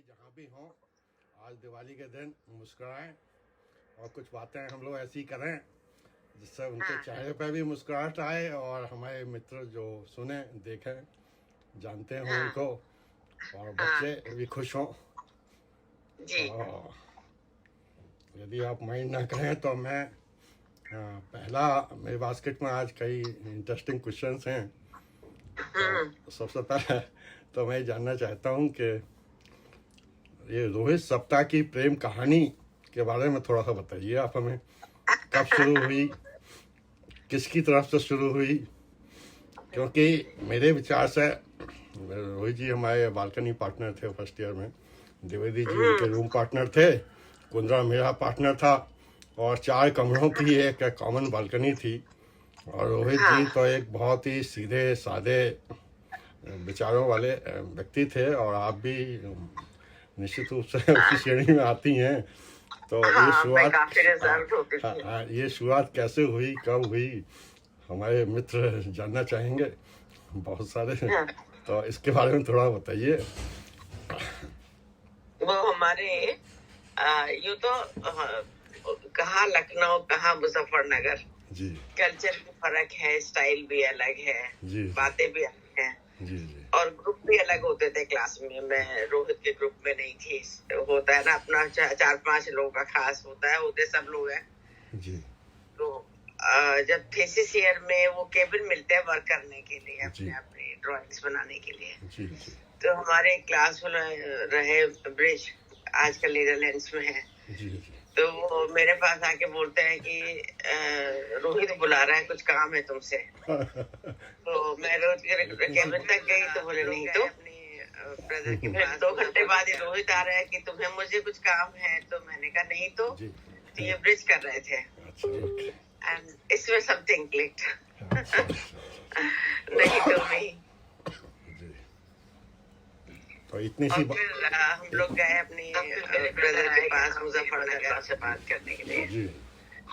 जहाँ भी हों, आज दिवाली के दिन मुस्कुराएं और कुछ बातें हम लोग ऐसी करें जिससे उनके चेहरे पे भी मुस्कुराहट आए और हमारे मित्र जो सुने देखें जानते हों उनको और बच्चे भी खुश हों। तो यदि आप माइंड ना करें तो मैं पहला मेरे बास्केट में आज कई इंटरेस्टिंग क्वेश्चंस हैं। तो सबसे पहले तो मैं जानना चाहता हूँ कि ये रोहित सप्ताह की प्रेम कहानी के बारे में थोड़ा सा बताइए आप हमें। कब शुरू हुई, किसकी तरफ से शुरू हुई? क्योंकि मेरे विचार से रोहित जी हमारे बालकनी पार्टनर थे फर्स्ट ईयर में, द्विवेदी जी उनके रूम पार्टनर थे, कुंद्रा मेरा पार्टनर था और 4 कमरों की एक कॉमन बालकनी थी। और रोहित जी तो एक बहुत ही सीधे सादे विचारों वाले व्यक्ति थे और आप भी निश्चित रूप से उसी श्रेणी में आती हैं। तो ये शुरुआत ये शुरुआत कैसे हुई, कब हुई, हमारे मित्र जानना चाहेंगे बहुत सारे। तो इसके बारे में थोड़ा बताइए। वो हमारे यूँ तो कहाँ लखनऊ कहाँ मुजफ्फरनगर जी, कल्चर भी फर्क है, स्टाइल भी अलग है जी, बातें भी अलग हैं जी, जी, और ग्रुप भी अलग होते थे क्लास में। मैं रोहित के ग्रुप में नहीं थी। होता है ना अपना 4-5 लोगों का खास होता है, होते सब लोग हैं जी। तो जब थीसिस ईयर में वो केबिन मिलते हैं वर्क करने के लिए, अपने अपने ड्राइंग्स बनाने के लिए। जी, जी, तो हमारे क्लास में रहे ब्रिज, आजकल नीदरलैंड्स में है। जी, जी। तो वो मेरे पास आके बोलते हैं कि रोहित बुला रहा है, कुछ काम है तुमसे। तो मैं रोहित के केबिन तक गई तो बोले नहीं तो ब्रदर के पास। 2 घंटे बाद ये रोहित आ रहा है कि तुम्हें मुझे कुछ काम है। तो मैंने कहा नहीं तो ये ब्रिज कर रहे थे एंड इसमें समथिंग क्लिक्ड। नहीं तो नहीं। तो इतनी और सी फिर हम लोग गए अपनी ब्रदर के पास मुजफ्फरनगर से बात करने के लिए। जी,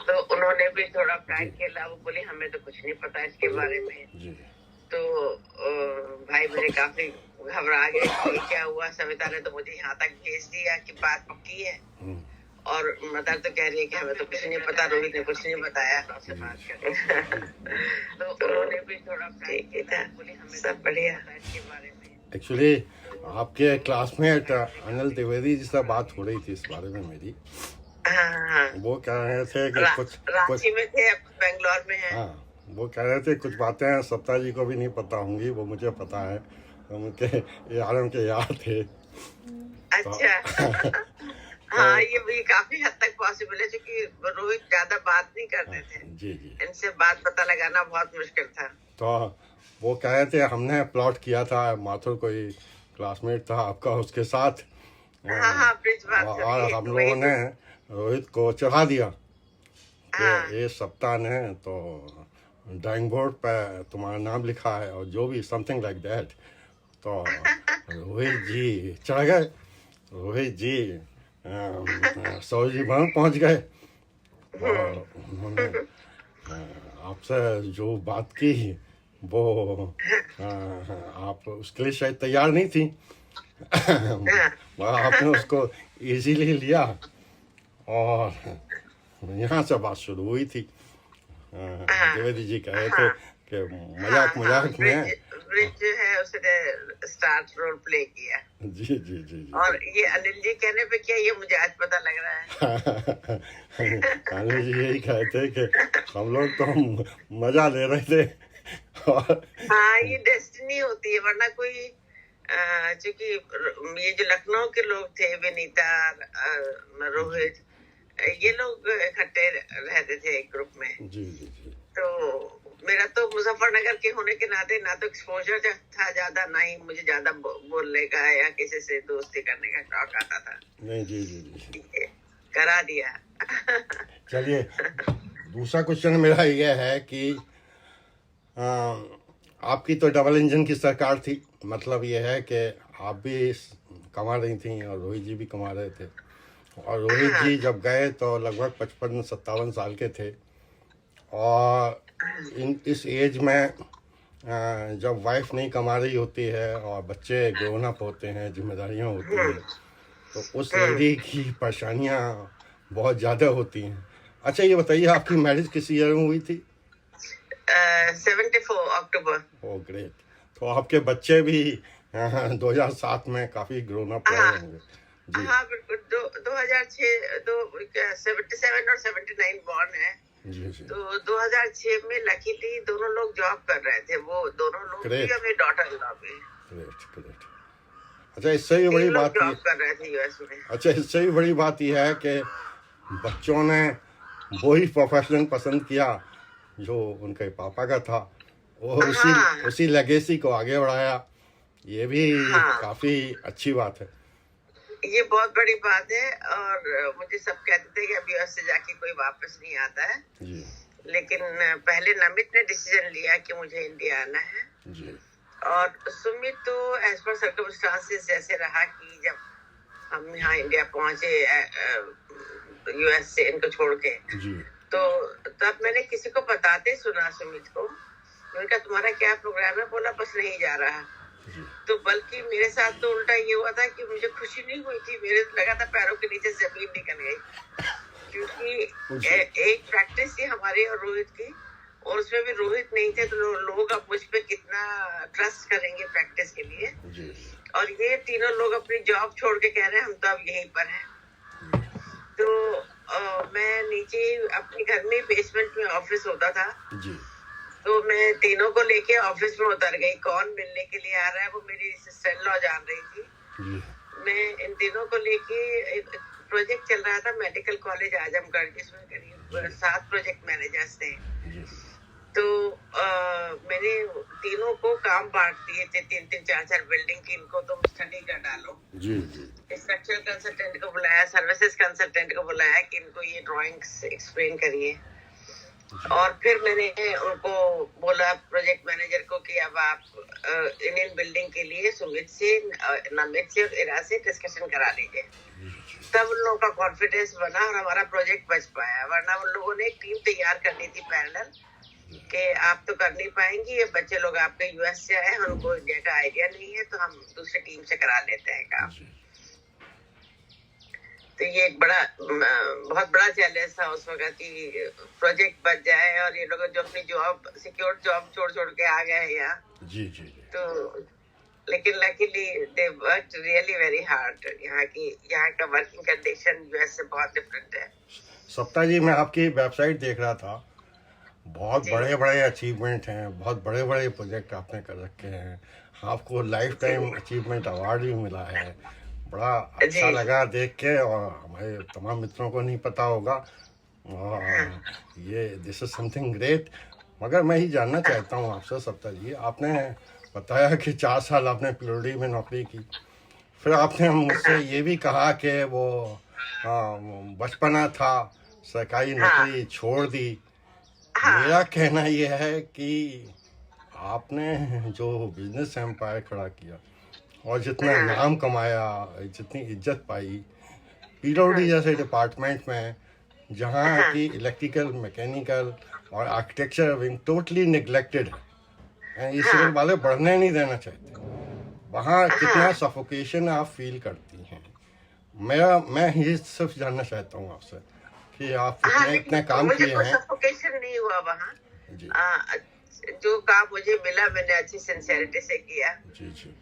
तो उन्होंने भी थोड़ा प्रैंक खेला। वो बोली हमें तो कुछ नहीं पता इसके बारे में। जी, तो भाई मेरे काफी घबरा गए कि क्या हुआ। सविता ने तो मुझे यहाँ तक भेज दिया कि बात पक्की है और मदर तो कह रही है कि हमें तो कुछ नहीं पता, रोहित ने कुछ नहीं बताया। तो उन्होंने भी थोड़ा ठीक था, सब बढ़िया इसके बारे में। एक्चुअली आपके क्लासमेट अनिल त्रिवेदी जी से बात हो रही थी इस बारे में मेरी। हाँ, वो कह रहे थे कि कुछ रांची में थे, अब बेंगलोर में है। हाँ, वो कह रहे थे कुछ बातें सप्ताह जी को भी नहीं पता होंगी, वो मुझे पता है, उनके यार उनके यार थे। अच्छा। हाँ, ये भी काफी हद तक पॉसिबल है क्योंकि रोहित ज्यादा बात नहीं करते थे। जी, जी। इनसे बात पता लगाना बहुत मुश्किल था। तो वो कह रहे थे हमने प्लॉट किया था, माथुर कोई क्लासमेट था आपका उसके साथ। हाँ, ब्रिज बात और हम लोगों ने रोहित को चढ़ा दिया कि ये सप्ताह ने तो ड्राइंग बोर्ड पे तुम्हारा नाम लिखा है और जो भी समथिंग लाइक दैट। तो रोहित जी चढ़ गए, रोहित जी सौजी भवन पहुंच गए और उन्होंने आपसे जो बात की वो आप उसके लिए शायद तैयार नहीं थी। आपने उसको इजीली लिया और यहाँ से बात शुरू हुई थी। द्विवेदी जी कह रहे थे कि मजाक में ब्रिज है उसने स्टार्ट रोल प्ले किया। जी, जी, जी, जी। और ये अनिल जी कहने पे क्या, ये मुझे आज पता लग रहा है। अनिल जी यही कहते कि हम लोग तो मजा ले रहे थे और हाँ, ये डेस्टिनी होती है, वरना कोई क्योंकि ये जो लखनऊ के लोग थे, विनीता, रोहित, ये लोग इकट्ठे रहते थे एक ग्रुप में। जी, जी, जी। तो मेरा तो मुजफ्फरनगर के होने के नाते ना तो एक्सपोजर था ज्यादा, ना ही मुझे ज्यादा बोलने का या किसी से दोस्ती करने का शौक आता था। नहीं, जी, जी, जी। करा दिया। चलिए, दूसरा क्वेश्चन मेरा यह है कि आपकी तो डबल इंजन की सरकार थी, मतलब ये है कि आप भी कमा रही थी और रोहित जी भी कमा रहे थे। और रोहित जी जब गए तो लगभग 55-57 साल के थे और इस एज में जब वाइफ नहीं कमा रही होती है और बच्चे ग्रोन अप होते हैं, जिम्मेदारियां होती हैं, तो उस लेडी की परेशानियां बहुत ज़्यादा होती हैं। अच्छा ये बताइए, आपकी मैरिज किस ईयर में हुई थी? 74 अक्टूबर। Oh great. तो आपके बच्चे भी 2007 में काफ़ी ग्रोन अप रहे होंगे। जी हाँ बिल्कुल। 2006 77 और 79 बॉर्न है। जी जी। तो 2006 में लकीली दोनों लोग जॉब कर रहे थे, वो दोनों लोग भी, और मेरी डॉटर इन लॉ भी। Great great. अच्छा इससे भी बड़ी बात जॉब कर रहे थे यूएस में। अच्छा इससे भी बड़ी बात यह है कि बच्चों ने वही प्रोफेशन पसंद किया जो उनके पापा का था, और उसी लेगेसी को आगे बढ़ाया। ये भी काफी अच्छी बात है। ये बहुत बड़ी बात है। और मुझे सब कहते थे कि अब यूएस से जाके कोई वापस नहीं आता है जी। लेकिन पहले नमित ने डिसीजन लिया कि मुझे इंडिया आना है जी। और सुमित तो एज पर सर्कमस्टांसेस जैसे रहा कि जब हम यहाँ इंडिया पहुंचे यूएस से इनको छोड़ के जी। तो तब मैंने किसी को बताते सुना सुमित को, मैंने कहा तुम्हारा क्या प्रोग्राम है? बोला बस नहीं जा रहा। तो बल्कि मेरे साथ तो उल्टा ये हुआ था कि मुझे खुशी नहीं हुई थी, मेरे लगा था पैरों के नीचे जमीन निकल गई, क्योंकि एक प्रैक्टिस थी हमारी और रोहित की, और उसमें भी रोहित नहीं थे तो लोग अब मुझ पे कितना ट्रस्ट करेंगे प्रैक्टिस के लिए। और ये तीनों लोग अपनी जॉब छोड़ के कह रहे हैं हम तो अब यहीं पर हैं। तो मैं नीचे अपने घर में बेसमेंट में ऑफिस होता था जी। तो मैं तीनों को लेके ऑफिस में उतर गई। कौन मिलने के लिए आ रहा है वो मेरी सिस्टर इन लॉ जान रही थी जी। मैं इन तीनों को लेके, एक प्रोजेक्ट चल रहा था मेडिकल कॉलेज आजमगढ़, जिसमें करीब 7 प्रोजेक्ट मैनेजर्स थे। तो मैंने तीनों को काम बांट दिए थे, 3-3, 4-4 बिल्डिंग की, इनको तुम स्टडी कर डालो जी जी। स्ट्रक्चरल कंसल्टेंट को बुलाया, सर्विसेज कंसल्टेंट को बुलाया कि इनको ये ड्राइंग्स एक्सप्लेन करिए। और फिर मैंने उनको बोला प्रोजेक्ट मैनेजर को कि अब आप इंडियन बिल्डिंग के लिए सुमित से, नमित से और इरा से डिस्कशन करा लीजिए। तब उन लोगों का कॉन्फिडेंस बना और हमारा प्रोजेक्ट बच पाया। वरना उन लोगों ने एक टीम तैयार कर ली थी पैरेलल कि आप तो कर नहीं पाएंगे, ये बच्चे लोग आपके यूएस से आए, हमको इंडिया का आइडिया नहीं है, तो हम दूसरी टीम से करा लेते हैं काम। तो ये एक बहुत बड़ा चैलेंज था उस वक्त कि प्रोजेक्ट बच जाए और ये लोग जो अपनी जॉब, सिक्योर जॉब छोड़ के आ गए हैं यहाँ जी जी। तो लेकिन luckily they worked really very hard. यहाँ का वर्किंग कंडीशन यूएस से बहुत डिफरेंट है। सप्ता जी, मैं आपकी वेबसाइट देख रहा था, बहुत बड़े बड़े अचीवमेंट हैं, बहुत बड़े बड़े प्रोजेक्ट आपने कर रखे हैं, आपको लाइफ टाइम अचीवमेंट अवार्ड भी मिला है। बड़ा अच्छा लगा देख के, और हमारे तमाम मित्रों को नहीं पता होगा, और ये दिस इज समथिंग ग्रेट। मगर मैं ही जानना चाहता हूँ आपसे सप्ता जी, आपने बताया कि 4 साल आपने पिलोडी में नौकरी की, फिर आपने मुझसे ये भी कहा कि वो बचपना था, सरकारी नौकरी छोड़ दी। मेरा कहना यह है कि आपने जो बिजनेस एम्पायर खड़ा किया और जितना नाम कमाया, जितनी इज्जत पाई पीडब्ल्यूडी जैसे डिपार्टमेंट में, जहाँ की इलेक्ट्रिकल, मैकेनिकल और आर्किटेक्चर विंग टोटली निगलेक्टेड है, ये सिविल वाले बढ़ने नहीं देना चाहते, वहाँ कितना सफोकेशन आप फील करती हैं। मैं ये सिर्फ जानना चाहता हूँ आपसे कि आप इतने काम किए हैं। सफोकेशन नहीं हुआ वहाँ, जो काम मुझे मिला मैंने अच्छी सिंसेरिटी से किया जी जी।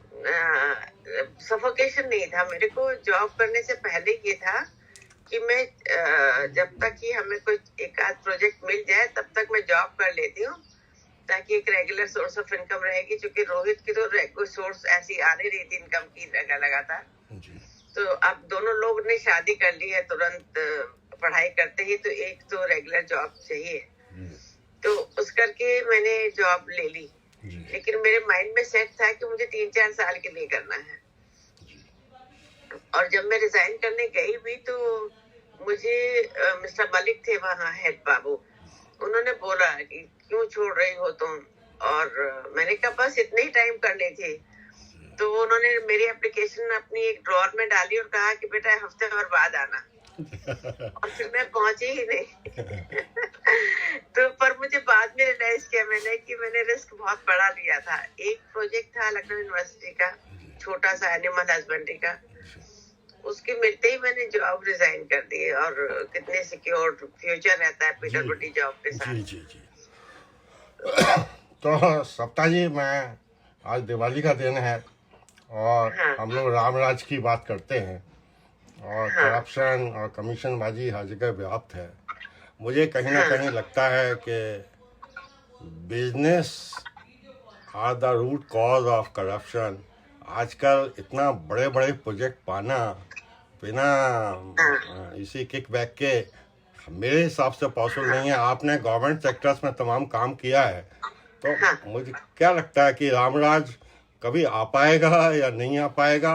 सफोकेशन नहीं था। मेरे को जॉब करने से पहले ये था कि मैं जब तक कि हमें कोई एक आध प्रोजेक्ट मिल जाए तब तक मैं जॉब कर लेती हूँ, ताकि एक रेगुलर सोर्स ऑफ इनकम रहेगी। क्योंकि रोहित की तो कोई सोर्स ऐसी आ नहीं रही थी इनकम की लगातार। तो अब दोनों लोग ने शादी कर ली है, तुरंत पढ़ाई करते ही, तो एक तो रेगुलर जॉब चाहिए। तो उस करके मैंने जॉब ले ली, लेकिन मेरे माइंड में सेट था कि मुझे 3-4 साल के लिए करना है। और जब मैं रिजाइन करने गई भी तो मुझे मिस्टर मलिक थे वहाँ, हेड बाबू, उन्होंने बोला कि क्यों छोड़ रही हो तुम, और मैंने कहा बस इतने ही टाइम करनी थी। तो उन्होंने मेरी एप्लीकेशन अपनी एक ड्रॉअर में डाली और कहा कि बेटा हफ्ते भर बाद आना। और फिर मैं पहुंची ही नहीं। तो पर मुझे बाद में रियलाइज किया मैंने कि मैंने रिस्क बहुत बड़ा लिया था। एक प्रोजेक्ट था लखनऊ यूनिवर्सिटी का, छोटा सा एनिमल हस्बेंड्री का, उसके मिलते ही मैंने जॉब रिजाइन कर दी, और कितने सिक्योर फ्यूचर रहता है पीडब्ल्यूडी जॉब के साथ। जी जी जी। तो सप्ताह जी, मैं आज दिवाली का दिन है और हाँ हम लोग रामराज की बात करते हैं, और हाँ करप्शन और कमीशनबाजी हर जगह व्याप्त है। मुझे कहीं ना हाँ कहीं लगता है कि business are the root cause of corruption. आजकल इतना बड़े बड़े प्रोजेक्ट पाना बिना इसी किकबैक के मेरे हिसाब से पॉसिबल नहीं है। आपने गवर्नमेंट सेक्टर्स में तमाम काम किया है, तो हाँ। मुझे क्या लगता है कि रामराज कभी आ पाएगा या नहीं आ पाएगा,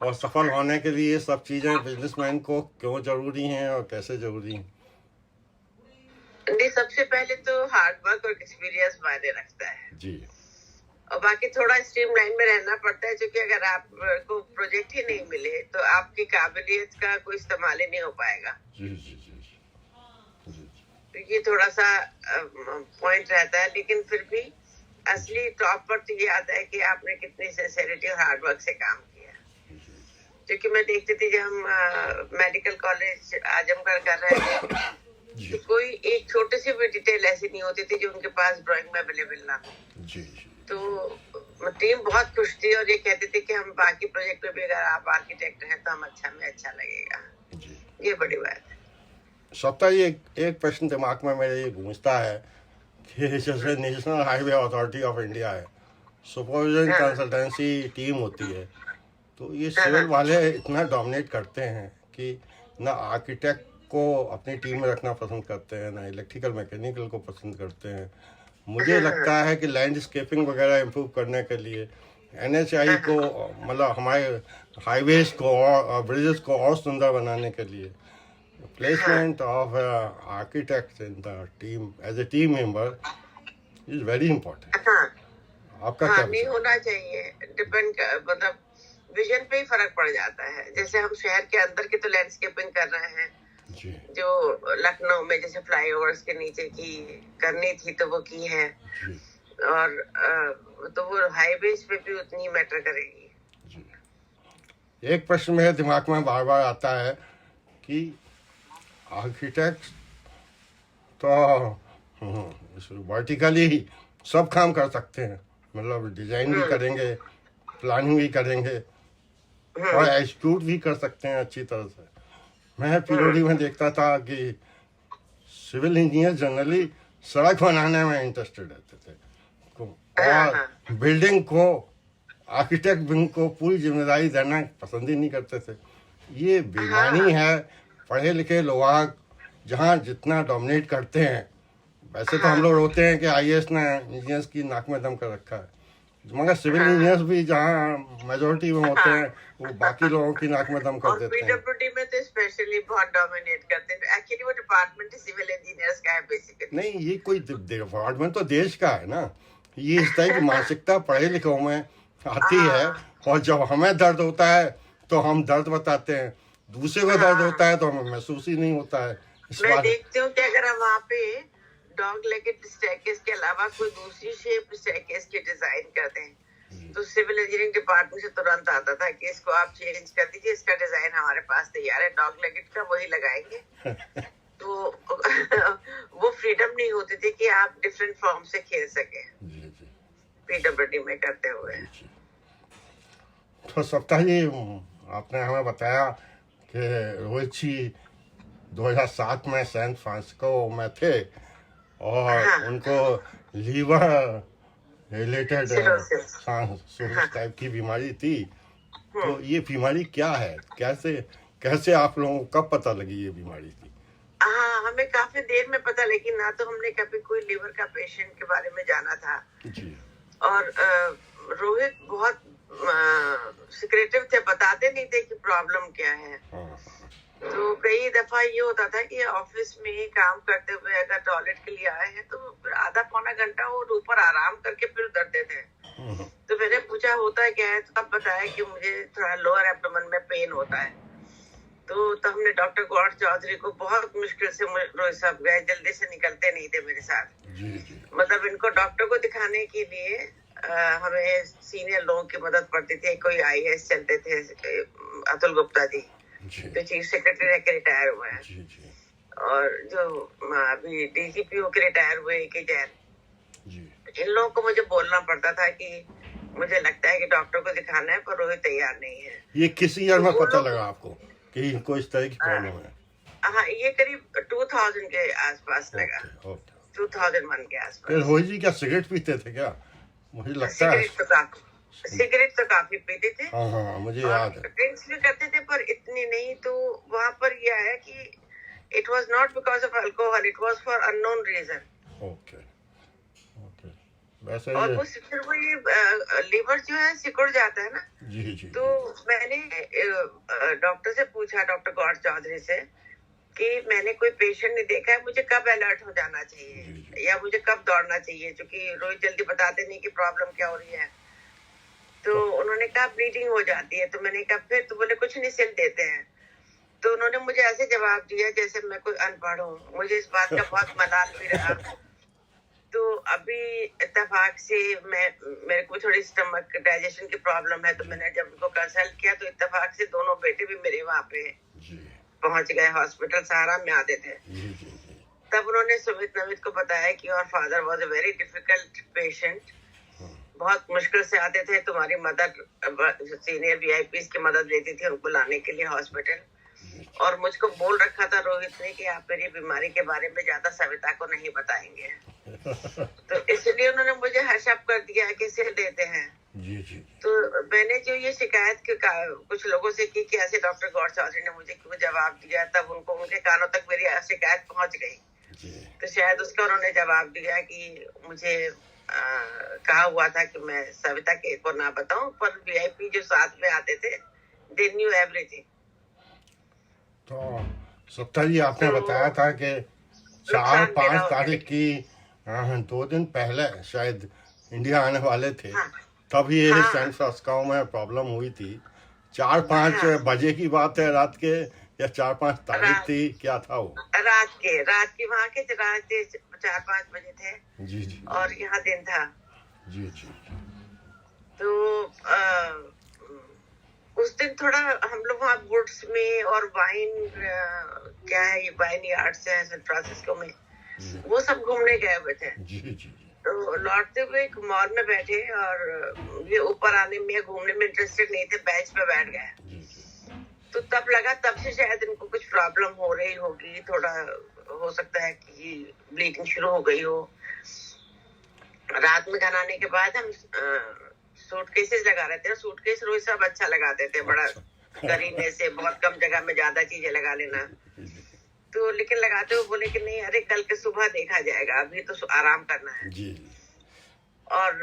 और सफल होने के लिए ये सब चीज़ें बिजनेसमैन को क्यों जरूरी हैं और कैसे जरूरी हैं? नहीं, सबसे पहले तो हार्ड वर्क और एक्सपीरियंस मायने रखता है जी। और बाकी थोड़ा स्ट्रीमलाइन में रहना पड़ता है, क्योंकि अगर आपको प्रोजेक्ट ही नहीं मिले तो आपकी काबिलियत का कोई इस्तेमाल ही नहीं हो पाएगा। जी जी जी जी। तो ये थोड़ा सा पॉइंट रहता है, लेकिन फिर भी असली टॉप पर तो ये आता है कि आपने कितनी सिंसेरिटी और हार्ड वर्क से काम किया। क्योंकि मैं देखती थी जब हम मेडिकल कॉलेज आजमगढ़ कर रहे थे, तो कोई एक छोटी सी भी डिटेल ऐसी नहीं होती थी जो उनके पास ड्राइंग में अवेलेबल ना हो। जी जी। तो टीम बहुत खुश थी और ये कहते थे कि हम बाकी प्रोजेक्ट में भी अगर आप आर्किटेक्ट हैं तो हम अच्छा लगेगा। जी। ये बड़ी बात है। सप्ताह जी, एक प्रश्न दिमाग में मेरे ये गूंजता है कि जैसे national highway authority of India है, सुपरविजन कंसल्टेंसी टीम होती है, तो ये सिविल वाले इतना डोमिनेट करते हैं कि ना आर्किटेक्ट को अपनी टीम में रखना पसंद करते हैं, ना इलेक्ट्रिकल मैकेनिकल को पसंद करते हैं। मुझे लगता है कि लैंडस्केपिंग वगैरह इम्प्रूव करने के लिए NHAI को, मतलब हमारे हाईवेज को और ब्रिजेस को और सुंदर बनाने के लिए placement of architect in the team as a team member is very important. आपका क्या नहीं होना चाहिए, डिपेंड मतलब विजन पे ही फर्क पड़ जाता है। जैसे हम शहर के अंदर की तो लैंडस्केपिंग कर रहे हैं जी। जो लखनऊ में जैसे फ्लाईओवर्स के नीचे की करनी थी तो वो की है जी। और तो वो हाईवेज पे भी उतनी मैटर करेगी। जी। एक प्रश्न मेरे दिमाग में बार बार आता है कि आर्किटेक्ट तो वर्टिकली सब काम कर सकते हैं, मतलब डिजाइन भी करेंगे, प्लानिंग भी करेंगे और एग्जीक्यूट भी कर सकते हैं अच्छी तरह से। मैं पीओडी में देखता था कि सिविल इंजीनियर जनरली सड़क बनाने में इंटरेस्टेड रहते थे और बिल्डिंग को आर्किटेक्ट विंग को पूरी जिम्मेदारी देना पसंद ही नहीं करते थे। ये बेईमानी है। पढ़े लिखे लोग जहाँ जितना डोमिनेट करते हैं, वैसे तो हम लोग रोते हैं कि IAS ने इंजीनियर्स की नाक में दम कर रखा है, मगर सिविल इंजीनियर्स भी जहाँ मेजोरिटी में होते हैं वो बाकी लोगों की नाक में दम कर देते हैं। पीडब्ल्यूडी में तो स्पेशली बहुत डोमिनेट करते हैं। एक्चुअली वो डिपार्टमेंट सिविल इंजीनियर्स का है बेसिकली। नहीं, ये कोई डिपार्टमेंट तो देश का है ना। ये इस तरह की मानसिकता पढ़े लिखों में आती है, और जब हमें दर्द होता है तो हम दर्द बताते हैं, दूसरे को दर्द होता है तो हमें महसूस ही नहीं होता है। मैं देखती हूँ कि अगर हम वहाँ पे डॉग लेगेड स्टेयरकेस के अलावा कोई दूसरी शेप स्टेयरकेस की डिजाइन करते हैं तो सिविल इंजीनियरिंग डिपार्टमेंट से तुरंत आता था कि इसको आप चेंज कर दीजिए, इसका डिजाइन हमारे पास तैयार है, डॉग लेगेड का वही लगाएंगे। तो वो फ्रीडम नहीं होती थी कि आप डिफरेंट फॉर्म से खेल सके पीडब्ल्यूडी में करते हुए। तो सप्ताह जी, आपने हमें बताया कि रोहित जी 2007 में सैन फ्रांसिस्को में थे और उनको लीवर रिलेटेड सिरोसिस टाइप की बीमारी थी। तो ये बीमारी क्या है, कैसे आप लोगों को कब पता लगी ये बीमारी थी? हाँ, हमें काफी देर में पता, लेकिन ना तो हमने कभी कोई लीवर का पेशेंट के बारे में जाना था जी। और रोहित बहुत सिक्रेटिव थे, बताते नहीं थे कि प्रॉब्लम क्या है। तो कई दफा ये होता था कि ऑफिस में काम करते हुए अगर टॉयलेट के लिए आए हैं तो फिर आधा पौना घंटा वो ऊपर आराम करके फिर उतरते थे। तो मैंने पूछा होता क्या है, तो तब बताया कि मुझे थोड़ा लोअर एब्डोमेन में पेन होता है। तो हमने डॉक्टर गौड़ चौधरी को बहुत मुश्किल से, रोहित साहब गए, जल्दी से निकलते नहीं थे मेरे साथ। मतलब इनको डॉक्टर को दिखाने के लिए हमें सीनियर लोगों की मदद पड़ती थी। कोई IAS चलते थे, अतुल गुप्ता जी, जी जो चीफ सेक्रेटरी रह के रिटायर हुए हैं, जी जी और जो अभी डीजीपी होकर रिटायर हुए के जैन, जी इन लोगों को मुझे बोलना पड़ता था कि मुझे लगता है कि डॉक्टर को दिखाना है, पर रोहित तैयार नहीं है। ये किस ईयर तो में वो पता लोग, लगा आपको कि इनको इस तरह की प्रॉब्लम है? हाँ, ये करीब 2000 के आसपास लगा, ओके ओके। 2001 के फिर आसपास। रोहित जी क्या सिगरेट पीते थे क्या? मुझे लगता है सिगरेट तो काफी पीते थे, हाँ हाँ मुझे और याद है। ड्रिंक्स भी करते थे, पर इतनी नहीं। तो वहां पर यह है कि it was not because of alcohol, it was for unknown reason. Okay okay. वैसे और ये वो फिर वो ये लीवर जो है सिकुड़ जाता है ना। जी जी तो मैंने डॉक्टर से पूछा, डॉक्टर गौर चौधरी से, कि मैंने कोई पेशेंट नहीं देखा है, मुझे कब अलर्ट हो जाना चाहिए या मुझे कब दौड़ना चाहिए, क्योंकि रोज जल्दी बताते नहीं कि प्रॉब्लम क्या हो रही है। तो उन्होंने कहा ब्लीडिंग हो जाती है। तो मैंने कहा फिर? तो बोले कुछ नहीं, सिल देते हैं। तो उन्होंने मुझे ऐसे जवाब दिया जैसे मैं कोई अनपढ़ हूँ। मुझे इस बात का बहुत मलाल भी रहा। तो अभी इत्तेफाक से मेरे को थोड़ी स्टमक डाइजेशन की प्रॉब्लम है, तो मैंने जब उनको कंसल्ट किया तो इत्तेफाक से दोनों बेटे भी मेरे वहाँ पे पहुंच गए हॉस्पिटल, सहारा में आते थे। तब उन्होंने सुमित नमित को बताया कि your father was a very difficult patient, बहुत मुश्किल से आते थे। तुम्हारी मदर सीनियर वीआईपी की मदद लेती थी उनको लाने के लिए हॉस्पिटल। और मुझको बोल रखा था रोहित ने कि आप मेरी बीमारी के बारे में ज्यादा सविता को नहीं बताएंगे। तो इसलिए उन्होंने मुझे हशअप कर दिया कि सिल देते हैं। जी जी। तो मैंने जो ये शिकायत कुछ लोगों से की कि ऐसे डॉक्टर गौर चौधरी ने मुझे क्यों जवाब दिया, तब उनको उनके कानों तक मेरी शिकायत पहुंच गई। तो शायद उसका उन्होंने जवाब दिया कि मुझे कहा हुआ था कि मैं सविता के को ना बताऊं, पर वीआईपी जो साथ में आते थे दे न्यू एवरीथिंग। तो सत्ता जी आपने तो बताया था कि 4-5 तारीख की 2 दिन पहले शायद इंडिया आने वाले थे। हाँ, तब ये हाँ, सैन फ्रांसिस्को में प्रॉब्लम हुई थी। 4-5 बजे की बात है रात के, या 4-5 तारीख थी, क्या था वो? रात की वहाँ के रात के 4-5 बजे थे। जी जी। और यहाँ दिन था। जी जी। तो उस दिन थोड़ा हम लोग वहाँ वुड्स में और वाइन क्या है ये वाइन यार्ड्स है सैन फ्रांसिस्को में, वो सब घूमने गए हुए थे। जी जी। तो लौटते हुए एक मॉल में बैठे, और ये ऊपर आने में घूमने में इंटरेस्टेड नहीं थे, बेंच पे बैठ गए। तो तब लगा, तब से शायद इनको कुछ प्रॉब्लम हो रही होगी, थोड़ा हो सकता है कि ब्लीडिंग शुरू हो गई हो। रात में खाना आने के बाद हम सूटकेसेस लगा रहे थे। सूटकेस रोज सब अच्छा लगाते थे, बड़ा करीने से, बहुत कम जगह में ज्यादा चीजें लगा लेना। तो लेकिन लगाते हुए बोले कि नहीं, अरे कल के सुबह देखा जाएगा, अभी तो आराम करना है जी। और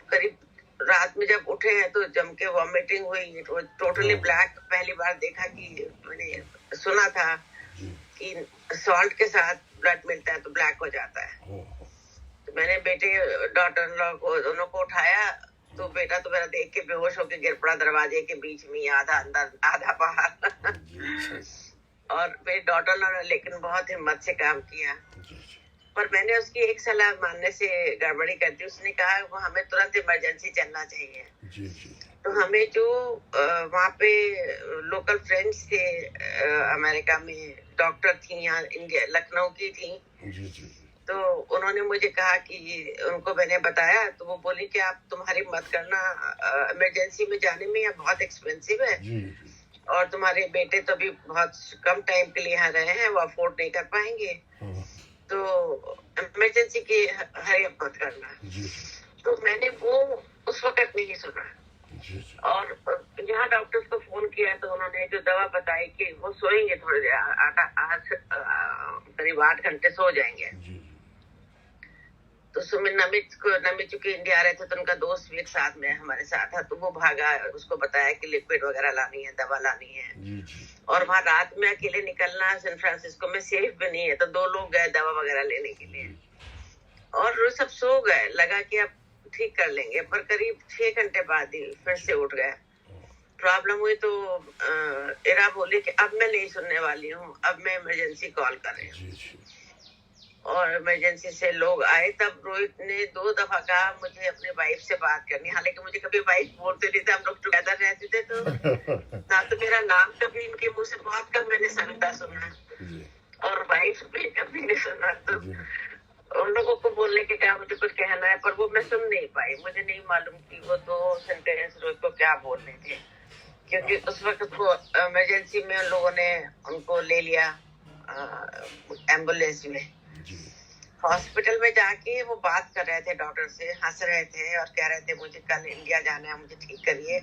करीब रात में जब उठे हैं तो जम के वॉमिटिंग हुई, तो टोटली ब्लैक। पहली बार देखा कि मैंने सुना था कि सॉल्ट के साथ ब्लड मिलता है तो ब्लैक हो जाता है। तो मैंने बेटे डॉटर इन लॉ को दोनों को उठाया, तो बेटा तो मेरा देख के बेहोश होके गिर पड़ा दरवाजे के बीच में, आधा अंदर आधा बाहर। और मेरी डॉटर ने लेकिन बहुत हिम्मत से काम किया। पर मैंने उसकी एक सलाह मानने से गड़बड़ी कर दी। उसने कहा वो हमें तुरंत इमरजेंसी चलना चाहिए। जी जी। तो हमें जो वहाँ पे लोकल फ्रेंड्स थे अमेरिका में, डॉक्टर थी यहाँ इंडिया लखनऊ की थी। जी जी। तो उन्होंने मुझे कहा कि उनको मैंने बताया, तो वो बोली कि आप तुम्हारी मत करना, इमरजेंसी में जाने में यहाँ बहुत एक्सपेंसिव है। जी जी। और तुम्हारे बेटे तो अभी बहुत कम टाइम के लिए यहाँ रहे हैं, वो अफोर्ड नहीं कर पाएंगे, तो इमरजेंसी की हरी मत करना। तो मैंने वो उस वक्त नहीं सुना। और यहाँ डॉक्टर्स को फोन किया तो उन्होंने जो दवा बताई कि वो सोएंगे थोड़ी देर, करीब 8 घंटे सो जाएंगे। तो सुमित नमित चूंकि इंडिया आ रहे थे, तो उनका दोस्त भी एक साथ में हमारे साथ था, तो वो भागा, उसको बताया कि लिक्विड वगैरह लानी है, दवा लानी है। जी जी। और वहाँ रात में अकेले निकलना सैन फ्रांसिस्को में सेफ भी नहीं है, तो 2 लोग गए दवा वगैरह लेने के लिए, और वो सब सो गए। लगा कि अब ठीक कर लेंगे, पर करीब 6 घंटे बाद ही फिर से उठ गए। प्रॉब्लम हुई तो इरा बोली कि अब मैं नहीं सुनने वाली हूँ, अब मैं इमरजेंसी कॉल कर रही हूँ। और इमरजेंसी से लोग आए, तब रोहित ने 2 दफा कहा मुझे अपने वाइफ से बात करनी। हालांकि मुझे कभी वाइफ बोलते नहीं थे, हम लोग टुगेदर रहते थे, तो ना तो मेरा नाम कभी इनके मुंह से बहुत कम मैंने सविता सुना और वाइफ भी कभी नहीं सुना। तो उन लोगों को बोलने के क्या मुझे कुछ कहना है, पर वो मैं सुन नहीं पाई। मुझे नहीं मालूम कि वो 2 सेंटेंस रोहित को क्या बोलने थे, क्योंकि उस वक्त वो इमरजेंसी में उन लोगों ने उनको ले लिया एम्बुलेंस में। हॉस्पिटल में जाके वो बात कर रहे थे डॉक्टर से, हंस रहे थे और कह रहे थे मुझे कल इंडिया जाना है, मुझे ठीक करिए।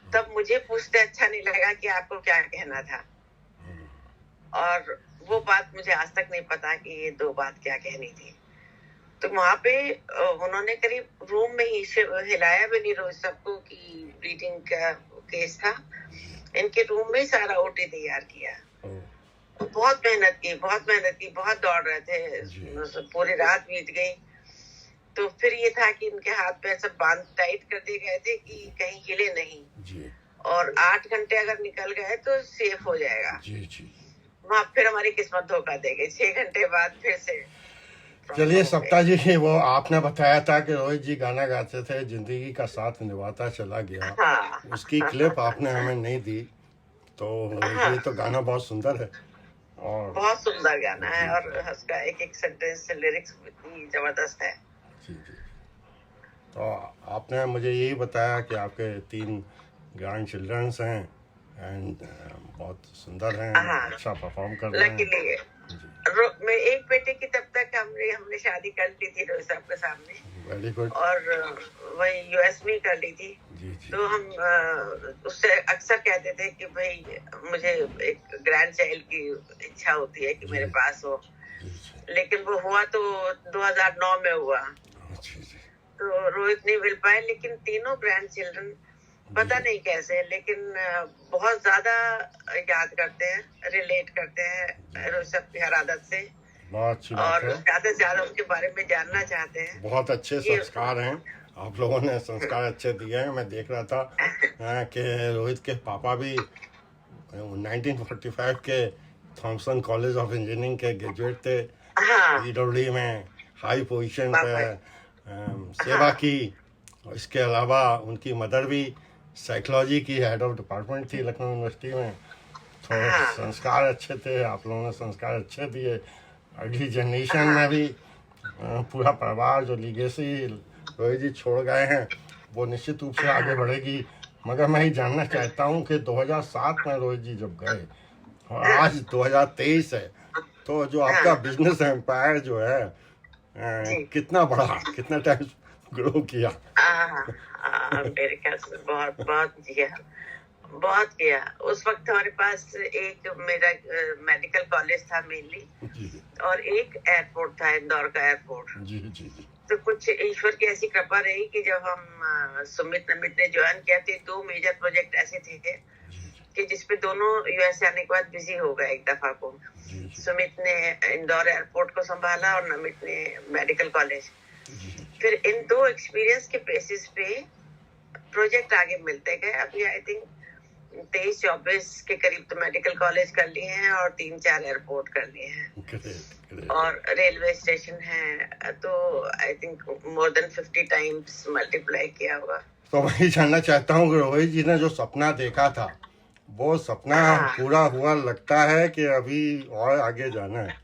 तब मुझे पूछते अच्छा नहीं लगा कि आपको क्या कहना था, और वो बात मुझे आज तक नहीं पता कि ये 2 बात क्या कहनी थी। तो वहां पे उन्होंने करीब रूम में ही हिलाया भी नहीं रोज सबको कि ब्लीडिंग का केस था। इनके रूम में ही सारा ओटी तैयार किया। बहुत मेहनत की, बहुत दौड़ रहे थे, पूरी रात बीत गई। तो फिर ये था कि इनके हाथ पैर सब बांध टाइट कर दिए गए थे कि कहीं हिले नहीं, और 8 घंटे अगर निकल गए तो सेफ हो जाएगा। वहाँ फिर हमारी किस्मत धोखा दे गई। 6 घंटे बाद फिर से। चलिए सप्ता जी, वो आपने बताया था कि रोहित जी गाना गाते थे, जिंदगी का साथ निभाता चला गया। हाँ, उसकी क्लिप आपने हमें नहीं दी, तो ये तो गाना बहुत सुंदर है और बहुत सुंदर गाना है, और उसका एक एक सेंटेंस से लिरिक्स इतनी जबरदस्त है। जी। तो आपने मुझे यही बताया कि आपके 3 ग्रैंड चिल्ड्रंस हैं एंड बहुत सुंदर हैं, अच्छा परफॉर्म कर रहे हैं। मैं एक बेटे की तब तक हमने शादी कर ली थी रोहित साहब के सामने। Very good. और वही यूएस में कर ली थी। तो हम उससे अक्सर कहते थे कि भाई मुझे एक ग्रैंड चाइल्ड की इच्छा होती है कि मेरे पास हो, लेकिन वो हुआ तो 2009 में हुआ। तो रोहित नहीं मिल पाए, लेकिन तीनों ग्रैंड चिल्ड्रन पता नहीं कैसे, लेकिन बहुत ज्यादा याद करते हैं, रिलेट करते हैं रोहित साहब की हर आदत से, और ज्यादा से ज्यादा उनके बारे में जानना चाहते हैं। बहुत अच्छे संस्कार हैं, आप लोगों ने संस्कार अच्छे दिए हैं। मैं देख रहा था कि रोहित के पापा भी 1945 के थॉमसन कॉलेज ऑफ इंजीनियरिंग के ग्रेजुएट थे। ईडब्ल्यूडी में हाई पोजीशन पे सेवा की। इसके अलावा उनकी मदर भी साइकोलॉजी की हेड ऑफ डिपार्टमेंट थी लखनऊ यूनिवर्सिटी में। तो संस्कार अच्छे थे, आप लोगों ने संस्कार अच्छे दिए। अगली जनरेशन में भी पूरा परिवार जो लीगेसी रोहित जी छोड़ गए हैं वो निश्चित रूप से आगे बढ़ेगी। मगर मैं ये जानना चाहता हूँ कि 2007 में रोहित जी जब गए और आज 2023 है, तो जो आपका बिजनेस एम्पायर जो है कितना बड़ा, कितना टाइम ग्रो किया? मेरे ख्याल से बहुत किया। उस वक्त हमारे पास एक मेरा मेडिकल कॉलेज था मेनली, और एक एयरपोर्ट था, इंदौर का एयरपोर्ट। तो कुछ ईश्वर की ऐसी कृपा रही कि जब हम सुमित नमित ने ज्वाइन किया थे, 2 मेजर प्रोजेक्ट ऐसे थे कि जिसपे दोनों यूएस आने के बाद बिजी हो गए एक दफा को। सुमित ने इंदौर एयरपोर्ट को संभाला और नमित ने मेडिकल कॉलेज। फिर इन 2 एक्सपीरियंस के बेसिस पे प्रोजेक्ट आगे मिलते गए। अभी आई थिंक 23-24 के करीब तो मेडिकल कॉलेज कर लिए हैं और 3-4 एयरपोर्ट कर लिए हैं, और रेलवे स्टेशन है, तो I think more than 50 times multiply किया होगा। तो मैं जानना चाहता हूँ कि रोहित जी ने जो सपना देखा था वो सपना पूरा हुआ लगता है कि अभी और आगे जाना है?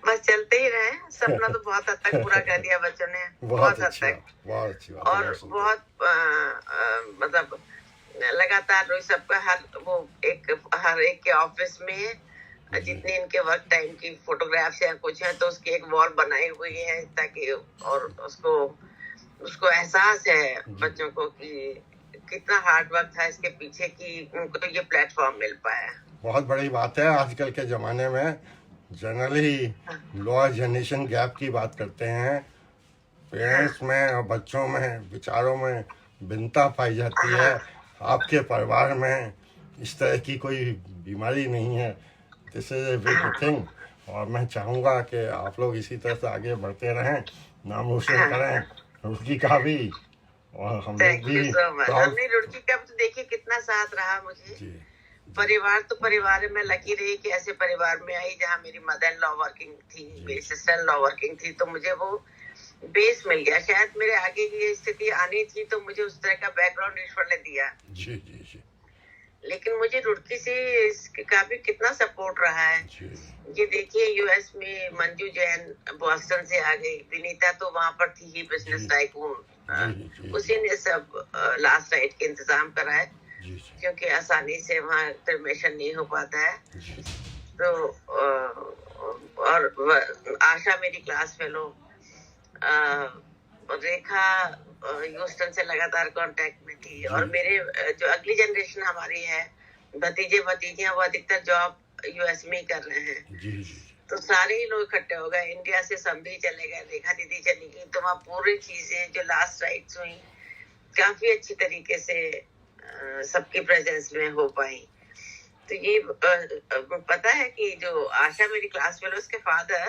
बस चलते ही रहे। सपना तो बहुत हद तक पूरा कर दिया बच्चों ने, बहुत हद तक। बहुत अच्छी बात। और बहुत मतलब लगातार रोहित सबका हर एक के ऑफिस में जितने इनके वर्क टाइम की फोटोग्राफ्स या कुछ है, तो उसकी एक वॉल बनाई हुई है ताकि, और उसको एहसास है बच्चों को कि कितना हार्ड वर्क था इसके पीछे कि उनको तो ये प्लेटफॉर्म मिल पाया। बहुत बड़ी बात है। आजकल के जमाने में जनरली लोअर जनरेशन गैप की बात करते हैं, पेरेंट्स में और बच्चों में विचारों में भिन्नता पाई जाती है। आपके परिवार में इस तरह की कोई बीमारी नहीं है। This is a big thing, और मैं चाहूँगा कि आप लोग इसी तरह से आगे बढ़ते रहें, नाम रोशन करें रुड़की का भी, और हम लोग भी। हमने रुड़की का तो देखिए कितना साथ रहा मुझे। परिवार तो परिवार है। मैं लकी रही कि ऐसे परिवार में आई जहाँ मेरी मदर इन लॉ वर्किंग थी, मेरी सिस्टर इन लॉ वर्किंग थी, तो मुझे वो बेस मिल गया। शायद मेरे आगे की ये स्थिति आनी थी तो मुझे उस तरह का बैकग्राउंड ईश्वर ने दिया। जी जी जी। लेकिन मुझे रुड़की से इसका भी कितना सपोर्ट रहा है। ये देखिए, यूएस में मंजू जैन बॉस्टन से आ गई, विनीता तो वहां पर थी ही, बिजनेस टाइकून, उसी ने सब लास्ट राइट के इंतजाम करा है, क्योंकि आसानी से वहाँ क्रिमेशन नहीं हो पाता है। तो और आशा मेरी क्लास फेलो, रेखा ह्यूस्टन से लगातार कांटेक्ट में थी, और मेरे जो अगली जनरेशन हमारी है, भतीजे भतीजियां, वो अधिकतर जॉब यूएस में ही कर रहे हैं। तो सारे ही लोग इकट्ठे हो गए। इंडिया से संभी चले गए, रेखा दीदी चली गई, तो वहाँ पूरी चीजें जो लास्ट राइट्स हुई काफी अच्छी तरीके से सबकी प्रेजेंस में हो पाई। तो ये पता है कि जो आशा मेरी क्लास फेलो, उसके फादर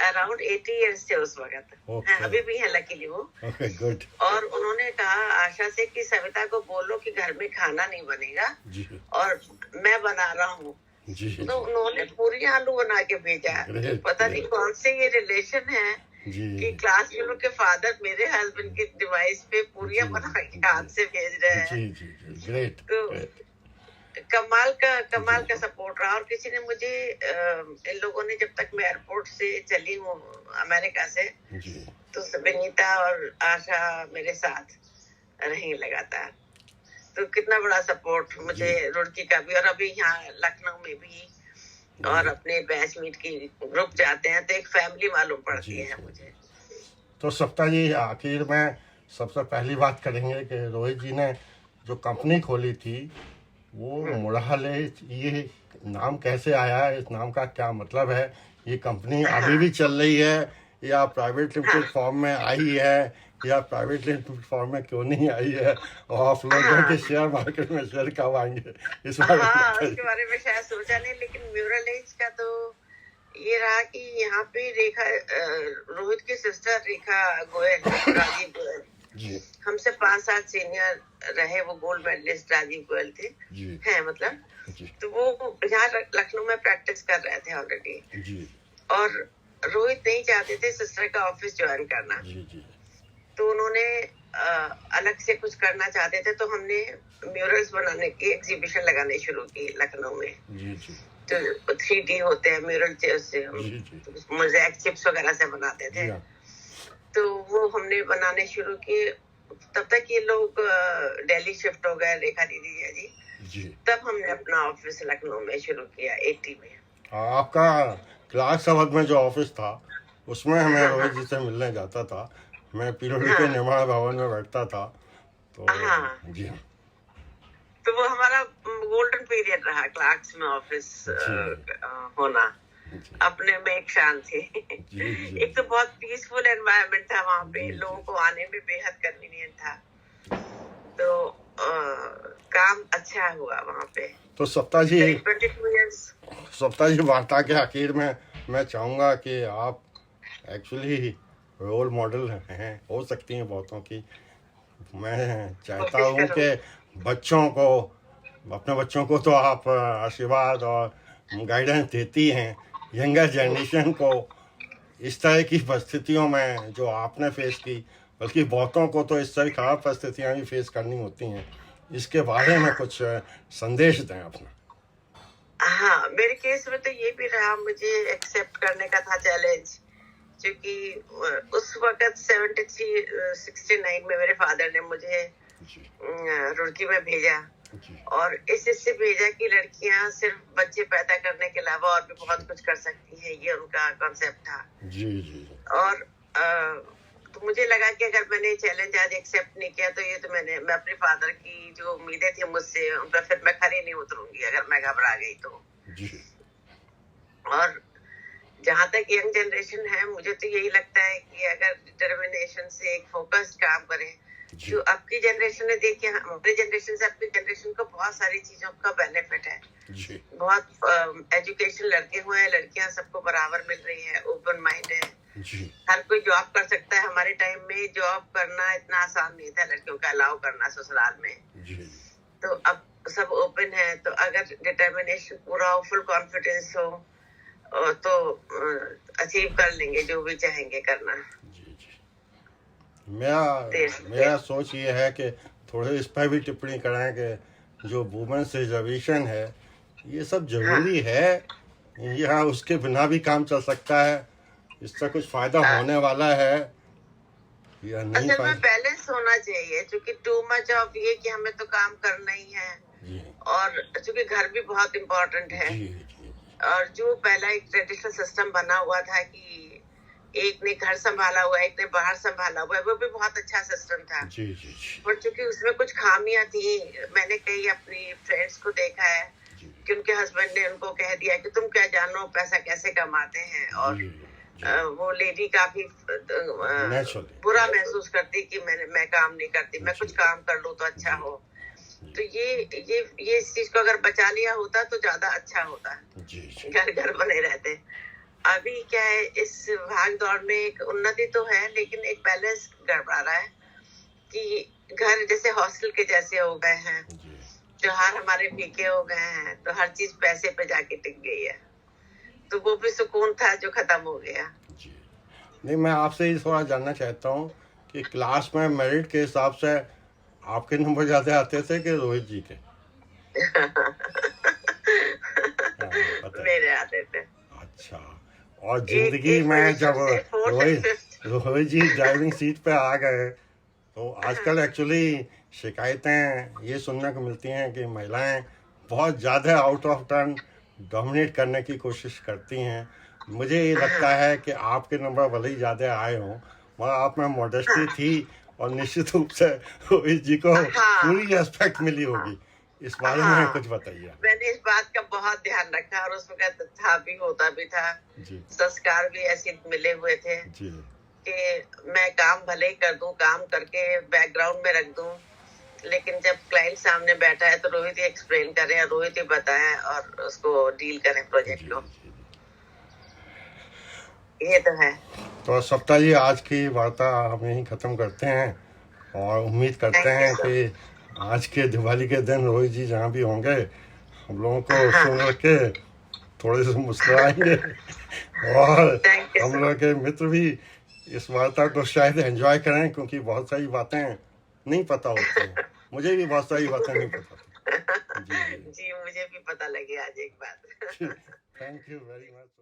अराउंड 80 इयर्स थे उस वक्त, अभी भी है लकीली वो। गुड। और उन्होंने कहा आशा से कि सविता को बोलो कि घर में खाना नहीं बनेगा और मैं बना रहा हूँ। तो उन्होंने पूरी आलू बना के भेजा। पता नहीं कौन से ये रिलेशन है कि क्लास फेलो के फादर मेरे हस्बैंड के डिवाइस पे पूरियां बना के हाथ से भेज रहे हैं। तो कमाल का सपोर्ट रहा। और किसी ने मुझे, इन लोगों ने, जब तक मैं एयरपोर्ट से चली हूँ अमेरिका से, तो विनीता और आशा मेरे साथ रही लगातार। तो कितना बड़ा सपोर्ट मुझे रुड़की का भी, और अभी यहाँ लखनऊ में भी, और अपने बैचमेट की ग्रुप जाते हैं तो एक फैमिली मालूम पड़ती है मुझे। तो सप्ताह जी, आखिर में सबसे पहली बात करेंगे कि रोहित जी ने जो कंपनी खोली थी वो मुड़ाले, ये नाम कैसे आया, इस नाम का क्या मतलब है? ये कंपनी अभी भी चल रही है या प्राइवेट लिमिटेड फॉर्म में आई है, या प्राइवेट लिमिटेड फॉर्म में क्यों नहीं आई है? और आप लोगों के शेयर मार्केट में शेयर कब आएंगे, इस बारे में उसके बारे में शायद सोचा नहीं। लेकिन म्यूरल एज का तो ये रहा कि यहाँ पे रेखा, रोहित की सिस्टर रेखा गोयल, राजीव गोयल, हमसे 5 साल सीनियर रहे। वो गोल्ड मेडलिस्ट राजीव गोयल थे, हैं मतलब। तो वो यहाँ लखनऊ में प्रैक्टिस कर रहे थे ऑलरेडी, और रोहित नहीं चाहते थे सिस्टर का ऑफिस ज्वाइन करना। तो उन्होंने अलग से कुछ करना चाहते थे, तो हमने म्यूरल्स बनाने की एग्जीबिशन लगाने शुरू की लखनऊ में। तो 3D होते हैं म्यूरल, से मोज़ेक चिप्स वगैरह से बनाते थे। तो वो हमने बनाने शुरू किए। तब तक ये लोग दिल्ली शिफ्ट हो गए, रेखा दीदी जी। तब हमने अपना ऑफिस लखनऊ में शुरू किया 80 में। आपका क्लास अवध में जो ऑफिस था उसमें हमें रोहित जी से मिलने जाता था। मैं पिरोड़ी के निर्माण भवन में बैठता था। तो जी हाँ, तो वो हमारा गोल्डन पीरियड रहा क्लार्क्स में ऑफिस होना। अपने में एक शांति। एक तो बहुत पीसफुल एनवायरनमेंट था वहाँ पे, लोगों को आने में बेहद कन्वीनियंट था। तो काम अच्छा हुआ वहाँ पे। तो सप्ताह जी, 22 years। सप्ताह जी, वार्ता के आखिर में मैं चाहूँगा कि आप एक्चुअली रोल मॉडल हैं, हो सकती हैं बहुतों की। मैं चाहता हूँ कि बच्चों को, अपने बच्चों को तो आप आशीर्वाद और गाइडेंस देती हैं, यंगर जनरेशन को इस तरह की परिस्थितियों में जो आपने फेस की, बल्कि बहुतों को तो इस तरह खराब परिस्थितियाँ भी फेस करनी होती हैं, इसके बारे में कुछ संदेश दें अपना। हाँ, मेरे केस में तो ये भी रहा, मुझे एक्सेप्ट करने का था चैलेंज, क्योंकि उस वक्त 69 में मेरे फादर ने मुझे रुड़की में भेजा, और इससे भेजा कि लड़कियां सिर्फ बच्चे पैदा करने के अलावा और भी बहुत कुछ कर सकती हैं, ये उनका कॉन्सेप्ट था। जी। और तो मुझे लगा कि अगर मैंने चैलेंज आज एक्सेप्ट नहीं किया तो ये तो मैं अपने फादर की जो उम्मीदें थी मुझसे, उन पर फिर मैं खरी नहीं उतरूंगी अगर मैं घबरा गई तो। और जहाँ तक यंग जनरेशन है, मुझे तो यही लगता है कि अगर डिटर्मिनेशन से एक फोकस्ड काम करें, जो आपकी जनरेशन ने देखी, हमारी जनरेशन से आपकी जनरेशन को बहुत सारी चीजों का बेनिफिट है। बहुत एजुकेशन लड़के हुए हैं, लड़कियां सबको बराबर मिल रही है, ओपन माइंड है, हर कोई जॉब कर सकता है। हमारे टाइम में जॉब करना इतना आसान नहीं था, लड़कियों का अलाउ करना ससुराल में। तो अब सब ओपन है, तो अगर डिटर्मिनेशन पूरा हो, फुल कॉन्फिडेंस हो, तो अचीव कर लेंगे जो भी चाहेंगे करना। जी जी। मेरा सोच ये है कि थोड़े इस पर भी टिप्पणी कराएं कि जो वुमेन्स रिजर्वेशन है ये सब जरूरी है या उसके बिना भी काम चल सकता है, इससे कुछ फायदा होने वाला है या नहीं? असल में बैलेंस होना चाहिए, क्योंकि टू मच ऑफ ये कि हमें तो काम करना ही है जी और चूंकि घर भी बहुत इम्पोर्टेंट है। जी जी। और जो पहला एक ट्रेडिशनल सिस्टम बना हुआ था कि एक ने घर संभाला हुआ है, एक ने बाहर संभाला हुआ है, वो भी बहुत अच्छा सिस्टम था। जी जी जी। और चूंकि उसमें कुछ खामियां थी, मैंने कई अपनी फ्रेंड्स को देखा है कि उनके हस्बैंड ने उनको कह दिया कि तुम क्या जानो पैसा कैसे कमाते हैं, और वो लेडी काफी बुरा महसूस करती कि मैं काम नहीं करती, मैं कुछ काम कर लूं तो अच्छा हो। तो ये इस चीज को अगर बचा लिया होता तो ज्यादा अच्छा होता, घर घर बने रहते। अभी क्या है, इस भाग दौड़ में एक उन्नति तो है लेकिन एक बैलेंस गड़बड़ा रहा है कि घर जैसे हॉस्टल के जैसे हो गए हैं, त्योहार हमारे फीके हो गए हैं, तो हर चीज पैसे पे जाके टिक गई है, तो वो भी सुकून था जो खत्म हो गया। जी नहीं, मैं आपसे ही थोड़ा जानना चाहता हूँ कि क्लास में मेरिट के हिसाब से आपके नंबर ज्यादा आते थे कि रोहित जी के? मेरे आते थे। अच्छा, और जिंदगी में जब रोहित जी ड्राइविंग सीट पे आ गए तो आजकल एक्चुअली शिकायतें ये सुनने को मिलती हैं कि महिलाएं बहुत ज़्यादा आउट ऑफ टर्न डोमिनेट करने की कोशिश करती हैं। मुझे ये लगता है कि आपके नंबर भले ही ज़्यादा आए हों मगर आप में मॉडेस्टी थी और निश्चित रूप से रोहित जी को पूरी रिस्पेक्ट मिली होगी, इस बारे में कुछ बताइए। मैंने इस बात का बहुत ध्यान रखा और उसमें था भी, होता भी था, संस्कार भी ऐसे मिले हुए थे कि मैं काम भले ही कर दूं, काम करके बैकग्राउंड में रख दूं, लेकिन जब क्लाइंट सामने बैठा है तो रोहित ही एक्सप्लेन करें, रोहित ही बताएं और उसको डील करें प्रोजेक्ट को। ये तो है। तो सप्ताह जी, आज की वार्ता हम यहीं खत्म करते हैं और उम्मीद करते हैं कि आज के दिवाली के दिन रोहित जी जहाँ भी होंगे हम लोगों को सुन के थोड़े से मुस्कुराएंगे और हम लोग के मित्र भी इस वार्ता को शायद एंजॉय करें, क्योंकि बहुत सारी बातें नहीं पता होती हैं। मुझे भी बहुत सारी बातें नहीं पता थी। जी मुझे भी पता लगी आज एक बात। Thank you very much.